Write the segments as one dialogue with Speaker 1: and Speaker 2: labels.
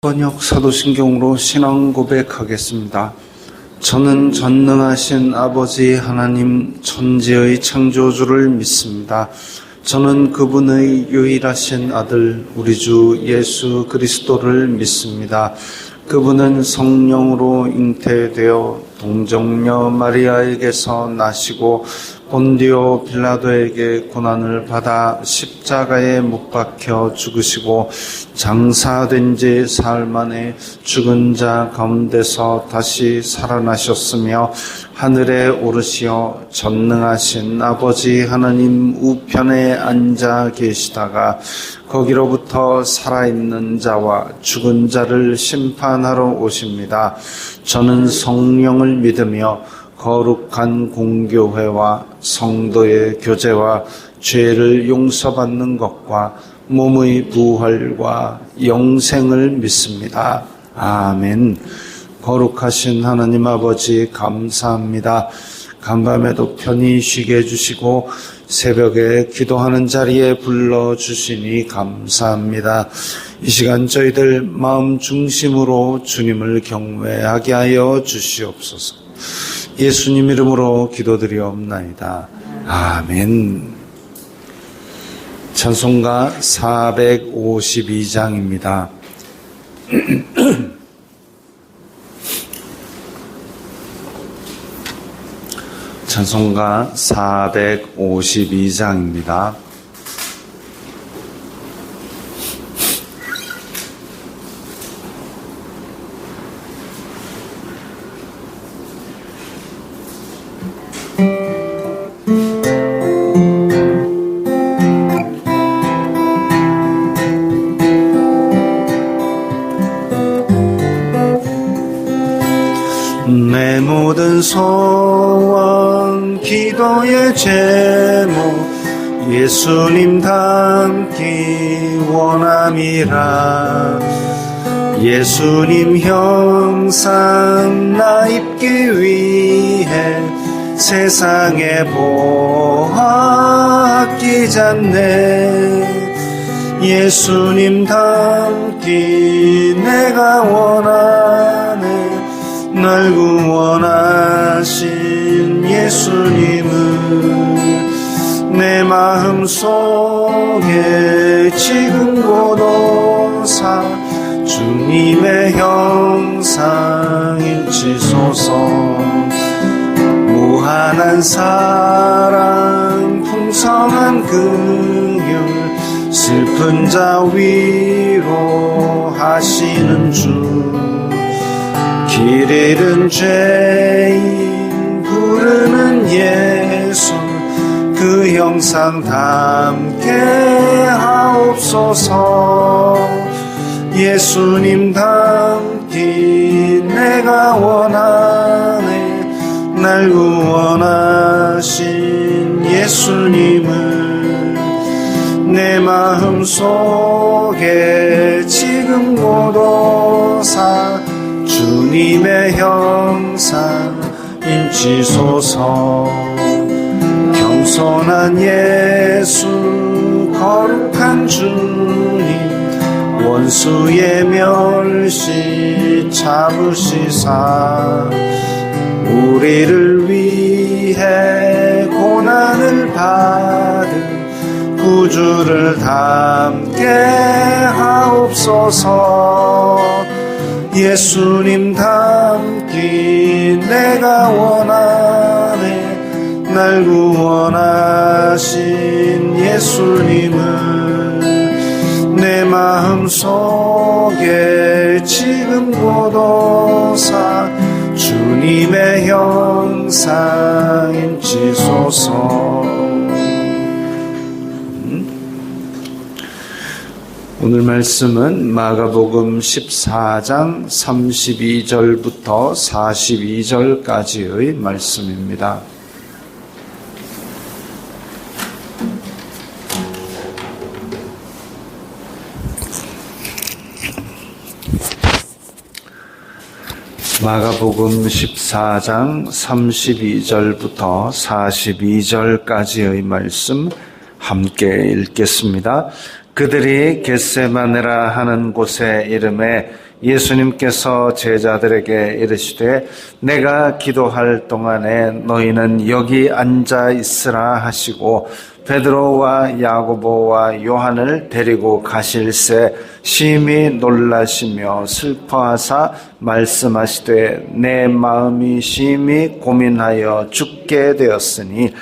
Speaker 1: 번역 사도신경으로 신앙 고백하겠습니다. 저는 전능하신 아버지 하나님 천지의 창조주를 믿습니다. 저는 그분의 유일하신 아들 우리 주 예수 그리스도를 믿습니다. 그분은 성령으로 잉태되어 동정녀 마리아에게서 나시고 본디오 빌라도에게 고난을 받아 십자가에 못 박혀 죽으시고 장사된 지 사흘 만에 죽은 자 가운데서 다시 살아나셨으며 하늘에 오르시어 전능하신 아버지 하나님 우편에 앉아 계시다가 거기로부터 살아있는 자와 죽은 자를 심판하러 오십니다. 저는 성령을 믿으며 거룩한 공교회와 성도의 교제와 죄를 용서받는 것과 몸의 부활과 영생을 믿습니다. 아멘. 거룩하신 하나님 아버지 감사합니다. 간밤에도 편히 쉬게 해주시고 새벽에 기도하는 자리에 불러주시니 감사합니다. 이 시간 저희들 마음 중심으로 주님을 경외하게 하여 주시옵소서. 예수님 이름으로 기도드리옵나이다. 아멘. 찬송가 452장입니다. 찬송가 452장입니다.
Speaker 2: 내 모든 소원 기도의 제목 예수님 닮기 원함이라. 예수님 형상 나 입기 위해 세상에 보아 아끼잖네. 예수님 닮기 내가 원하네. 날 구원하신 예수님을 내 마음속에 지금 고도사 주님의 형상 일치소서. 무한한 사랑 풍성한 긍휼 슬픈 자 위로하시는 주. 길 잃은 죄인 부르는 예수 그 형상 닮게 하옵소서. 예수님 닮기 내가 원하네. 날 구원하신 예수님을 내 마음속에 지금 고도사 주님의 형상 인치소서. 겸손한 예수 거룩한 주님 원수의 멸시 잡으시사 우리를 위해 고난을 받은 구주를 닮게 하옵소서. 예수님 닮기 내가 원하네. 날 구원하신 예수님을 내 마음속에 지금 고도사 주님의 형상 인치소서.
Speaker 1: 오늘 말씀은 마가복음 14장 32절부터 42절까지의 말씀입니다. 마가복음 14장 32절부터 42절까지의 말씀 함께 읽겠습니다. 그들이 겟세마네라 하는 곳에 이름에 예수님께서 제자들에게 이르시되 내가 기도할 동안에 너희는 여기 앉아 있으라 하시고 베드로와 야고보와 요한을 데리고 가실새 심히 놀라시며 슬퍼하사 말씀하시되 내 마음이 심히 고민하여 죽게 되었으니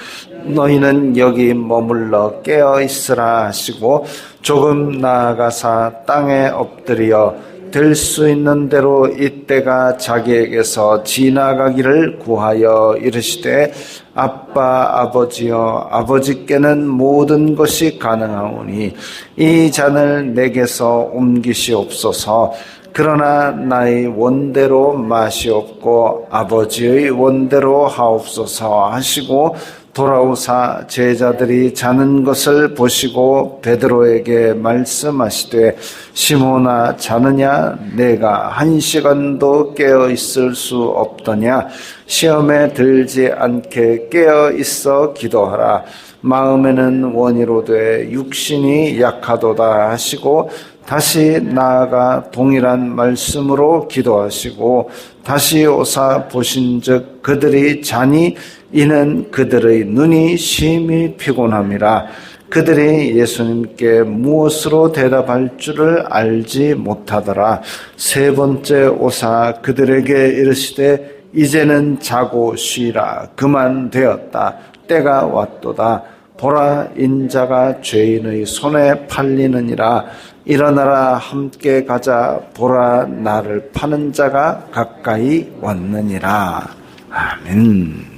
Speaker 1: 너희는 여기 머물러 깨어 있으라 하시고 조금 나아가사 땅에 엎드려 될 수 있는 대로 이때가 자기에게서 지나가기를 구하여 이르시되 아빠 아버지여 아버지께는 모든 것이 가능하오니 이 잔을 내게서 옮기시옵소서. 그러나 나의 원대로 마시옵고 아버지의 원대로 하옵소서 하시고 돌아오사 제자들이 자는 것을 보시고 베드로에게 말씀하시되 시몬아 자느냐 내가 1시간도 깨어 있을 수 없더냐 시험에 들지 않게 깨어 있어 기도하라. 마음에는 원이로되 육신이 약하도다 하시고 다시 나아가 동일한 말씀으로 기도하시고 다시 오사 보신즉 그들이 자니 이는 그들의 눈이 심히 피곤함이라. 그들이 예수님께 무엇으로 대답할 줄을 알지 못하더라. 세 번째 오사 그들에게 이르시되 이제는 자고 쉬라. 그만 되었다. 때가 왔도다. 보라 인자가 죄인의 손에 팔리느니라. 일어나라 함께 가자. 보라 나를 파는 자가 가까이 왔느니라. 아멘.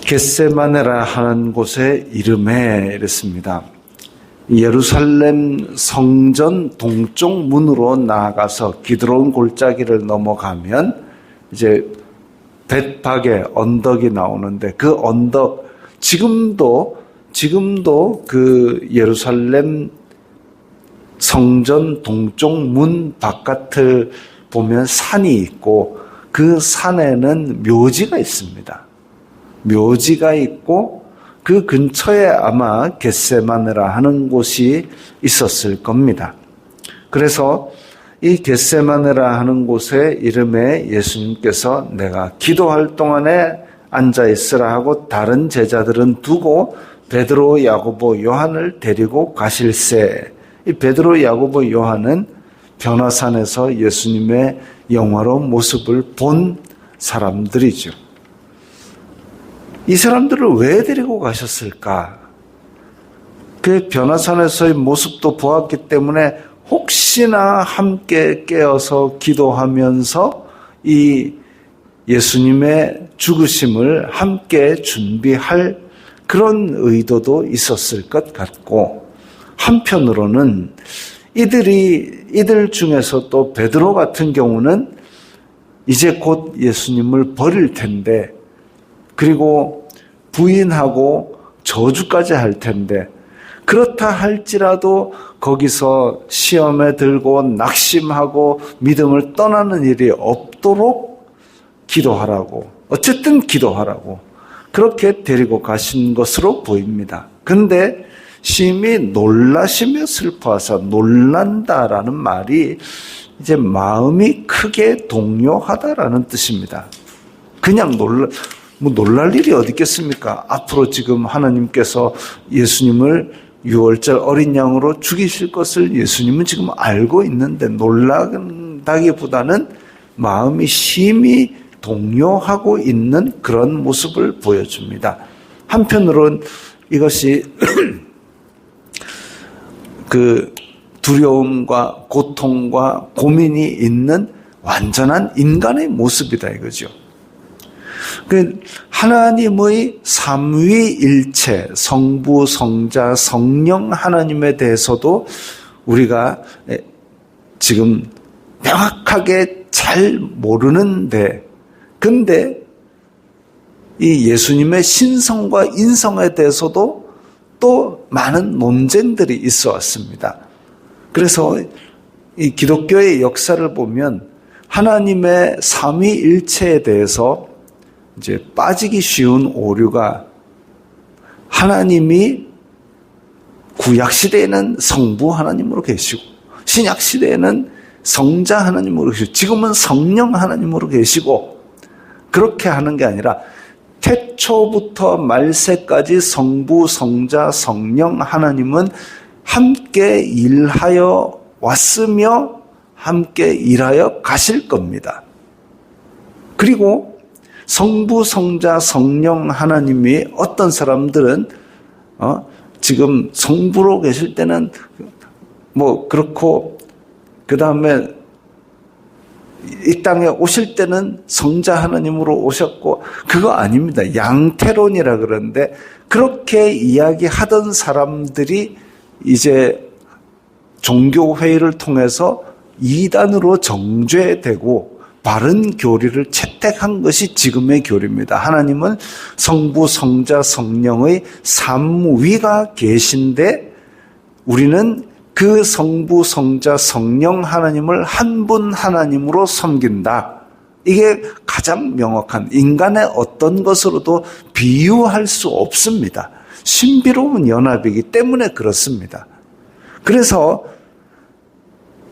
Speaker 1: 겟세마네라 하는 곳의 이름에 이랬습니다. 예루살렘 성전 동쪽 문으로 나아가서 기드론 골짜기를 넘어가면 이제 벳박에 언덕이 나오는데 그 언덕 지금도 그 예루살렘 성전 동쪽 문 바깥을 보면 산이 있고 그 산에는 묘지가 있습니다. 묘지가 있고 그 근처에 아마 겟세마네라 하는 곳이 있었을 겁니다. 그래서 이 겟세마네라 하는 곳의 이름에 예수님께서 내가 기도할 동안에 앉아 있으라 하고 다른 제자들은 두고 베드로, 야고보, 요한을 데리고 가실새 이 베드로, 야고보, 요한은 변화산에서 예수님의 영화로운 모습을 본 사람들이죠. 이 사람들을 왜 데리고 가셨을까? 그 변화산에서의 모습도 보았기 때문에 혹시나 함께 깨어서 기도하면서 이 예수님의 죽으심을 함께 준비할 그런 의도도 있었을 것 같고 한편으로는 이들 중에서 또 베드로 같은 경우는 이제 곧 예수님을 버릴 텐데 그리고 부인하고 저주까지 할 텐데 그렇다 할지라도 거기서 시험에 들고 낙심하고 믿음을 떠나는 일이 없도록 기도하라고 어쨌든 기도하라고 그렇게 데리고 가신 것으로 보입니다. 근데 심히 놀라시며 슬퍼하사 놀란다라는 말이 이제 마음이 크게 동요하다라는 뜻입니다. 그냥 놀랄 일이 어디 있겠습니까? 앞으로 지금 하나님께서 예수님을 6월절 어린 양으로 죽이실 것을 예수님은 지금 알고 있는데 놀란다기보다는 마음이 심히 동요하고 있는 그런 모습을 보여줍니다. 한편으로는 이것이 그 두려움과 고통과 고민이 있는 완전한 인간의 모습이다 이거죠. 하나님의 삼위일체, 성부, 성자, 성령 하나님에 대해서도 우리가 지금 명확하게 잘 모르는데 근데 이 예수님의 신성과 인성에 대해서도 또 많은 논쟁들이 있어 왔습니다. 그래서 이 기독교의 역사를 보면 하나님의 삼위일체에 대해서 이제 빠지기 쉬운 오류가 하나님이 구약시대에는 성부 하나님으로 계시고 신약 시대에는 성자 하나님으로 계시고 지금은 성령 하나님으로 계시고 그렇게 하는 게 아니라 태초부터 말세까지 성부, 성자, 성령 하나님은 함께 일하여 왔으며 함께 일하여 가실 겁니다. 그리고 성부, 성자, 성령 하나님이 어떤 사람들은 지금 성부로 계실 때는 뭐 그렇고 그 다음에 이 땅에 오실 때는 성자 하나님으로 오셨고 그거 아닙니다. 양태론이라 그러는데 그렇게 이야기하던 사람들이 이제 종교회의를 통해서 이단으로 정죄되고 바른 교리를 채택한 것이 지금의 교리입니다. 하나님은 성부, 성자, 성령의 삼위가 계신데 우리는 그 성부, 성자, 성령 하나님을 한 분 하나님으로 섬긴다. 이게 가장 명확한 인간의 어떤 것으로도 비유할 수 없습니다. 신비로운 연합이기 때문에 그렇습니다. 그래서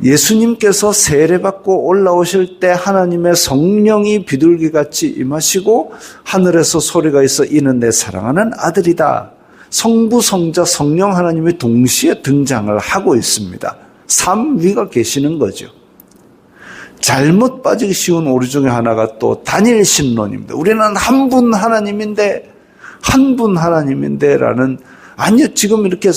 Speaker 1: 예수님께서 세례받고 올라오실 때 하나님의 성령이 비둘기같이 임하시고 하늘에서 소리가 있어 이는 내 사랑하는 아들이다. 성부, 성자, 성령 하나님이 동시에 등장을 하고 있습니다. 삼위가 계시는 거죠. 잘못 빠지기 쉬운 오류 중에 하나가 또 단일 신론입니다. 우리는 한 분 하나님인데 라는 아니요, 지금 이렇게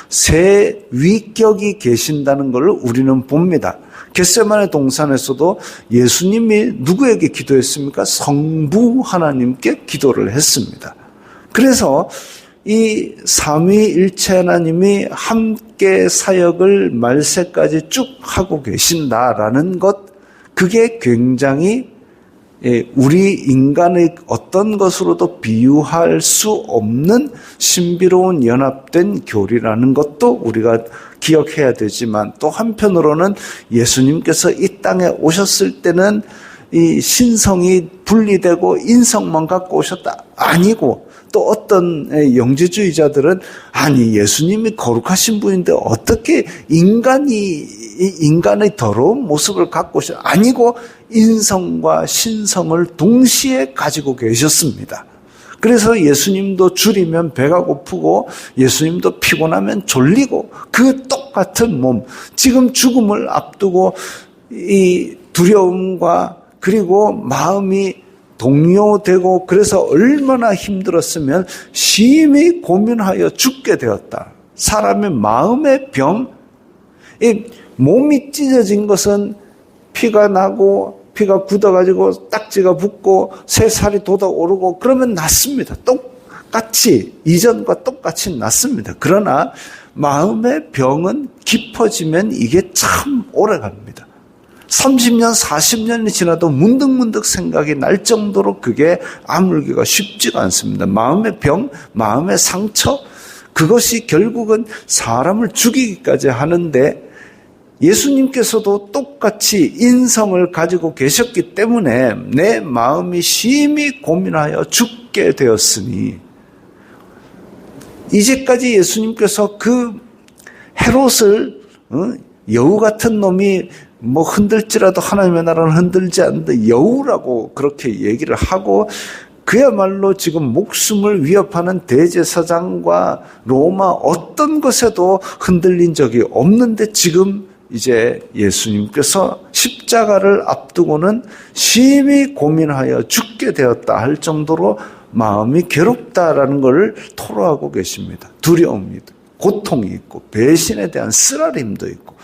Speaker 1: 세 위격이 계신다는 걸 우리는 봅니다. 겟세마네 동산에서도 예수님이 누구에게 기도했습니까? 성부 하나님께 기도를 했습니다. 그래서 이 삼위일체 하나님이 함께 사역을 말세까지 쭉 하고 계신다라는 것, 그게 굉장히 우리 인간의 어떤 것으로도 비유할 수 없는 신비로운 연합된 교리라는 것도 우리가 기억해야 되지만 또 한편으로는 예수님께서 이 땅에 오셨을 때는 이 신성이 분리되고 인성만 갖고 오셨다 아니고 또 어떤 영지주의자들은 아니 예수님이 거룩하신 분인데 어떻게 인간의 더러운 모습을 갖고 오셨 아니고 인성과 신성을 동시에 가지고 계셨습니다. 그래서 예수님도 줄이면 배가 고프고 예수님도 피곤하면 졸리고 그 똑같은 몸 지금 죽음을 앞두고 이 두려움과 그리고 마음이 동요되고 그래서 얼마나 힘들었으면 심히 고민하여 죽게 되었다. 사람의 마음의 병, 이 몸이 찢어진 것은 피가 나고 피가 굳어가지고 딱지가 붙고 새살이 돋아오르고 그러면 낫습니다. 똑같이 이전과 똑같이 낫습니다. 그러나 마음의 병은 깊어지면 이게 참 오래갑니다. 30년, 40년이 지나도 문득문득 생각이 날 정도로 그게 아물기가 쉽지가 않습니다. 마음의 병, 마음의 상처, 그것이 결국은 사람을 죽이기까지 하는데 예수님께서도 똑같이 인성을 가지고 계셨기 때문에 내 마음이 심히 고민하여 죽게 되었으니 이제까지 예수님께서 그 헤롯을 여우 같은 놈이 뭐 흔들지라도 하나님의 나라는 흔들지 않는데 여우라고 그렇게 얘기를 하고 그야말로 지금 목숨을 위협하는 대제사장과 로마 어떤 것에도 흔들린 적이 없는데 지금 이제 예수님께서 십자가를 앞두고는 심히 고민하여 죽게 되었다 할 정도로 마음이 괴롭다라는 것을 토로하고 계십니다. 두려움이 있고 고통이 있고 배신에 대한 쓰라림도 있고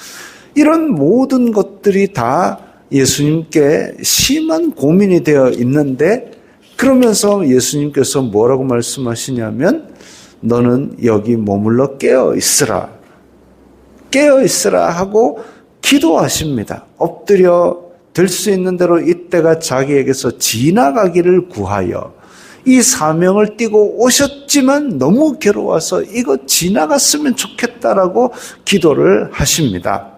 Speaker 1: 이런 모든 것들이 다 예수님께 심한 고민이 되어 있는데 그러면서 예수님께서 뭐라고 말씀하시냐면 너는 여기 머물러 깨어 있으라. 깨어 있으라 하고 기도하십니다. 엎드려 될 수 있는 대로 이때가 자기에게서 지나가기를 구하여 이 사명을 띠고 오셨지만 너무 괴로워서 이거 지나갔으면 좋겠다라고 기도를 하십니다.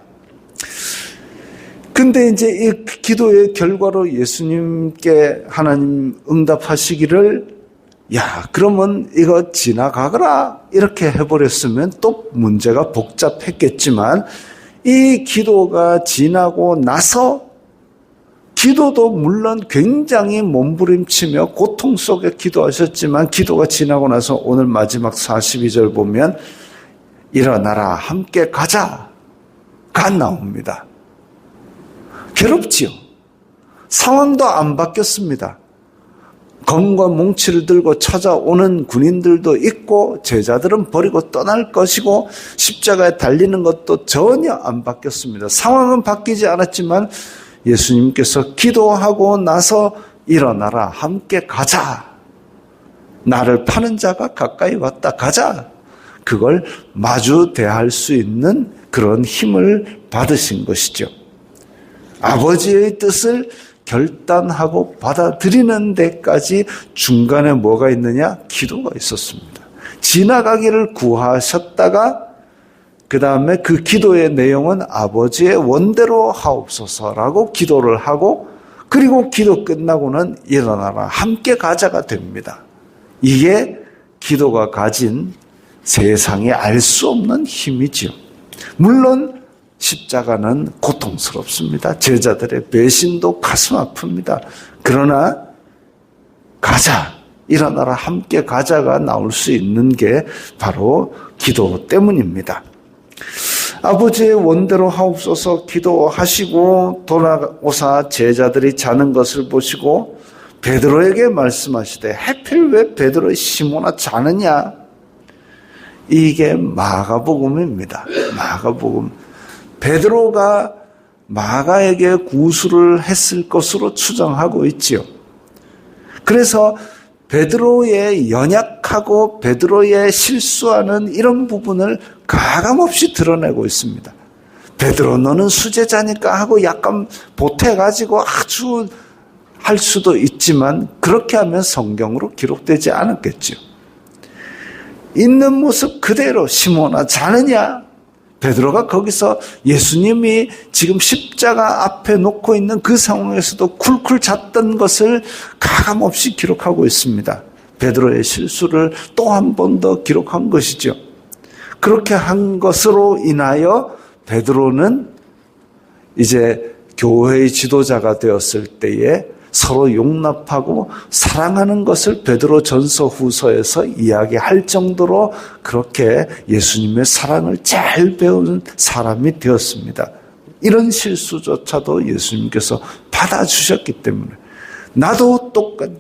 Speaker 1: 근데 이제 이 기도의 결과로 예수님께 하나님 응답하시기를 야, 그러면 이거 지나가거라 이렇게 해버렸으면 또 문제가 복잡했겠지만 이 기도가 지나고 나서 기도도 물론 굉장히 몸부림치며 고통 속에 기도하셨지만 기도가 지나고 나서 오늘 마지막 42절 보면 일어나라 함께 가자가 나옵니다. 괴롭지요. 상황도 안 바뀌었습니다. 검과 뭉치를 들고 찾아오는 군인들도 있고 제자들은 버리고 떠날 것이고 십자가에 달리는 것도 전혀 안 바뀌었습니다. 상황은 바뀌지 않았지만 예수님께서 기도하고 나서 일어나라 함께 가자. 나를 파는 자가 가까이 왔다 가자. 그걸 마주 대할 수 있는 그런 힘을 받으신 것이죠. 아버지의 뜻을 결단하고 받아들이는 데까지 중간에 뭐가 있느냐? 기도가 있었습니다. 지나가기를 구하셨다가 그 다음에 그 기도의 내용은 아버지의 원대로 하옵소서라고 기도를 하고 그리고 기도 끝나고는 일어나라 함께 가자가 됩니다. 이게 기도가 가진 세상에 알 수 없는 힘이지요. 물론 십자가는 고통스럽습니다. 제자들의 배신도 가슴 아픕니다. 그러나 가자, 일어나라 함께 가자가 나올 수 있는 게 바로 기도 때문입니다. 아버지의 원대로 하옵소서 기도하시고 돌아오사 제자들이 자는 것을 보시고 베드로에게 말씀하시되 하필 왜 베드로 시몬아 자느냐? 이게 마가복음입니다. 마가복음. 베드로가 마가에게 구술을 했을 것으로 추정하고 있지요. 그래서 베드로의 연약하고 베드로의 실수하는 이런 부분을 가감없이 드러내고 있습니다. 베드로 너는 수제자니까 하고 약간 보태가지고 아주 할 수도 있지만 그렇게 하면 성경으로 기록되지 않았겠죠. 있는 모습 그대로 시몬아 자느냐? 베드로가 거기서 예수님이 지금 십자가 앞에 놓고 있는 그 상황에서도 쿨쿨 잤던 것을 가감없이 기록하고 있습니다. 베드로의 실수를 또 한 번 더 기록한 것이죠. 그렇게 한 것으로 인하여 베드로는 이제 교회의 지도자가 되었을 때에 서로 용납하고 사랑하는 것을 베드로 전서 후서에서 이야기할 정도로 그렇게 예수님의 사랑을 잘 배우는 사람이 되었습니다. 이런 실수조차도 예수님께서 받아주셨기 때문에 나도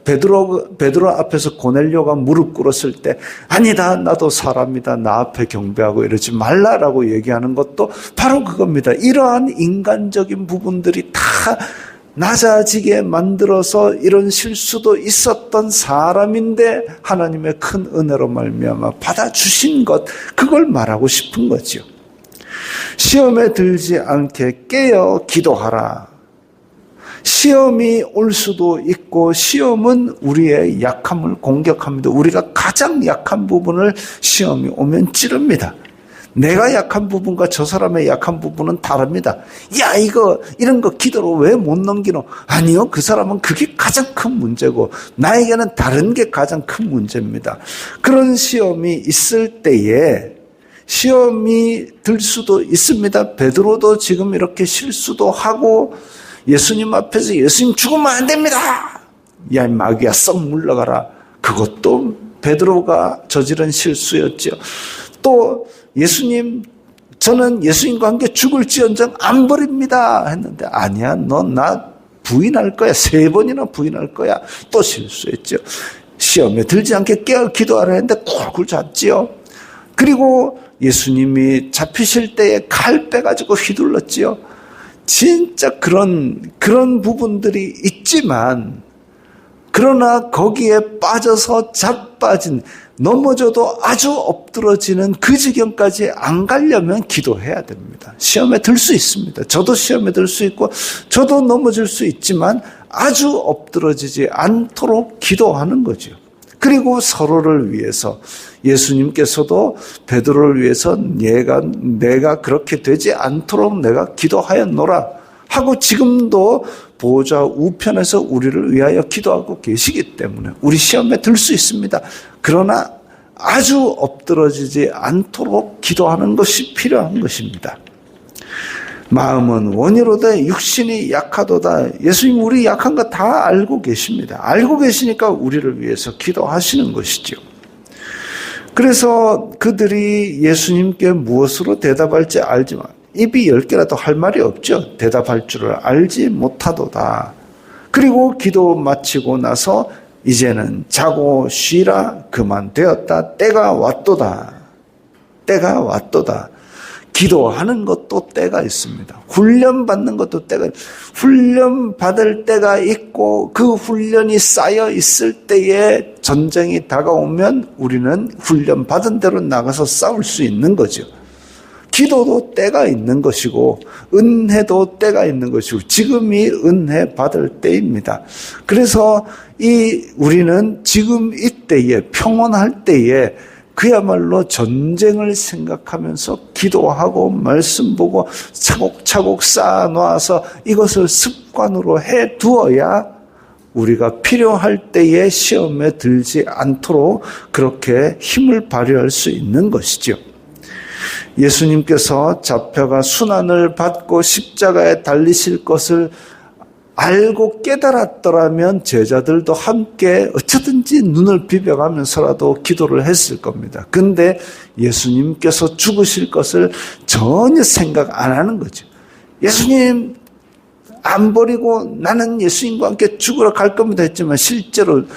Speaker 1: 베드로 앞에서 고넬료가 무릎 꿇었을 때 아니다 나도 사람이다 나 앞에 경배하고 이러지 말라라고 얘기하는 것도 바로 그겁니다. 이러한 인간적인 부분들이 다 낮아지게 만들어서 이런 실수도 있었던 사람인데 하나님의 큰 은혜로 말미암아 받아주신 것 그걸 말하고 싶은 거죠. 시험에 들지 않게 깨어 기도하라. 시험이 올 수도 있고 시험은 우리의 약함을 공격합니다. 우리가 가장 약한 부분을 시험이 오면 찌릅니다. 내가 약한 부분과 저 사람의 약한 부분은 다릅니다. 야 이런 거 기도로 왜 못 넘기노? 아니요 그 사람은 그게 가장 큰 문제고 나에게는 다른 게 가장 큰 문제입니다. 그런 시험이 있을 때에 시험이 들 수도 있습니다. 베드로도 지금 이렇게 실수도 하고 예수님 앞에서 예수님 죽으면 안 됩니다. 야 마귀야 썩 물러가라. 그것도 베드로가 저지른 실수였죠. 또 예수님 저는 예수님과 함께 죽을지언정 안 버립니다 했는데 아니야 너 나 부인할 거야 3번이나 부인할 거야. 또 실수했죠. 시험에 들지 않게 깨어 기도하라 했는데 쿨쿨 잤지요. 그리고 예수님이 잡히실 때에 칼 빼가지고 휘둘렀지요. 진짜 그런 부분들이 있지만 그러나 거기에 빠져서 자빠진 넘어져도 아주 엎드러지는 그 지경까지 안 가려면 기도해야 됩니다. 시험에 들 수 있습니다. 저도 시험에 들 수 있고 저도 넘어질 수 있지만 아주 엎드러지지 않도록 기도하는 거죠. 그리고 서로를 위해서 예수님께서도 베드로를 위해서 내가 그렇게 되지 않도록 내가 기도하였노라 하고 지금도 보좌 우편에서 우리를 위하여 기도하고 계시기 때문에 우리 시험에 들 수 있습니다. 그러나 아주 엎드러지지 않도록 기도하는 것이 필요한 것입니다. 마음은 원이로다 육신이 약하도다. 예수님 우리 약한 거 다 알고 계십니다. 알고 계시니까 우리를 위해서 기도하시는 것이죠. 그래서 그들이 예수님께 무엇으로 대답할지 알지만 입이 10개라도 할 말이 없죠. 대답할 줄을 알지 못하도다. 그리고 기도 마치고 나서 이제는 자고 쉬라. 그만 되었다. 때가 왔도다. 때가 왔도다. 기도하는 것도 때가 있습니다. 훈련 받는 것도 때가 있습니다. 훈련 받을 때가 있고 그 훈련이 쌓여 있을 때에 전쟁이 다가오면 우리는 훈련 받은 대로 나가서 싸울 수 있는 거죠. 기도도 때가 있는 것이고 은혜도 때가 있는 것이고 지금이 은혜 받을 때입니다. 그래서 우리는 지금 이때에 평온할 때에 그야말로 전쟁을 생각하면서 기도하고 말씀 보고 차곡차곡 쌓아놓아서 이것을 습관으로 해두어야 우리가 필요할 때에 시험에 들지 않도록 그렇게 힘을 발휘할 수 있는 것이죠. 예수님께서 잡혀가 순환을 받고 십자가에 달리실 것을 알고 깨달았더라면 제자들도 함께 어쩌든지 눈을 비벼가면서라도 기도를 했을 겁니다. 근데 예수님께서 죽으실 것을 전혀 생각 안 하는 거죠. 예수님 안 버리고 나는 예수님과 함께 죽으러 갈 겁니다 했지만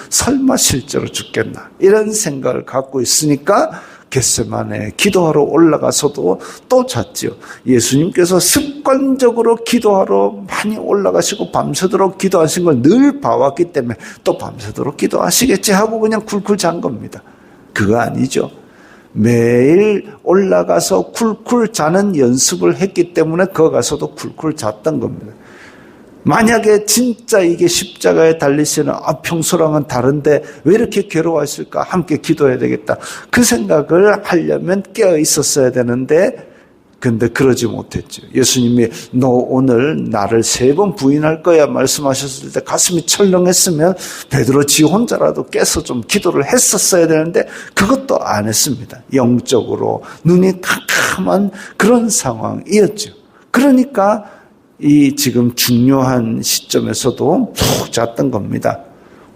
Speaker 1: 설마 실제로 죽겠나 이런 생각을 갖고 있으니까 겟세마네 기도하러 올라가서도 또 잤지요. 예수님께서 습관적으로 기도하러 많이 올라가시고 밤새도록 기도하신 걸 늘 봐왔기 때문에 또 밤새도록 기도하시겠지 하고 그냥 쿨쿨 잔 겁니다. 그거 아니죠. 매일 올라가서 쿨쿨 자는 연습을 했기 때문에 거기 가서도 쿨쿨 잤던 겁니다. 만약에 진짜 이게 십자가에 달리시는 평소랑은 다른데 왜 이렇게 괴로워하실까? 함께 기도해야 되겠다. 그 생각을 하려면 깨어 있었어야 되는데 근데 그러지 못했죠. 예수님이 너 오늘 나를 3번 부인할 거야 말씀하셨을 때 가슴이 철렁했으면 베드로 지 혼자라도 깨서 좀 기도를 했었어야 되는데 그것도 안 했습니다. 영적으로 눈이 캄캄한 그런 상황이었죠. 그러니까 이 지금 중요한 시점에서도 푹 잤던 겁니다.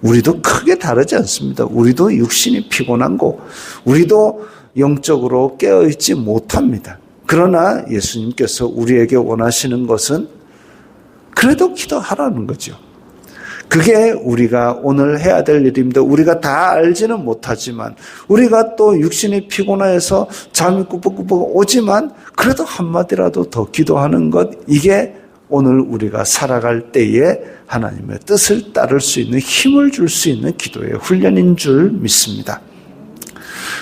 Speaker 1: 우리도 크게 다르지 않습니다. 우리도 육신이 피곤한 거, 우리도 영적으로 깨어있지 못합니다. 그러나 예수님께서 우리에게 원하시는 것은 그래도 기도하라는 거죠. 그게 우리가 오늘 해야 될 일입니다. 우리가 다 알지는 못하지만 우리가 또 육신이 피곤해서 잠이 꾸벅꾸벅 오지만 그래도 한마디라도 더 기도하는 것, 이게 오늘 우리가 살아갈 때에 하나님의 뜻을 따를 수 있는 힘을 줄 수 있는 기도의 훈련인 줄 믿습니다.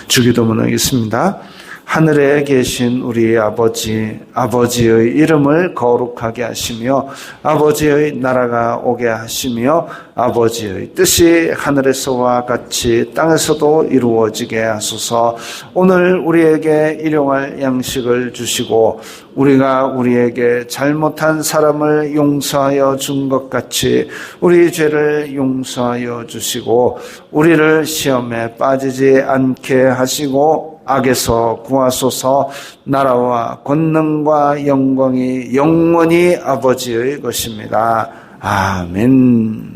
Speaker 1: 주기도문 하겠습니다. 하늘에 계신 우리 아버지의 이름을 거룩하게 하시며 아버지의 나라가 오게 하시며 아버지의 뜻이 하늘에서와 같이 땅에서도 이루어지게 하소서. 오늘 우리에게 일용할 양식을 주시고 우리가 우리에게 잘못한 사람을 용서하여 준 것 같이 우리 죄를 용서하여 주시고 우리를 시험에 빠지지 않게 하시고 악에서 구하소서. 나라와 권능과 영광이 영원히 아버지의 것입니다. 아멘.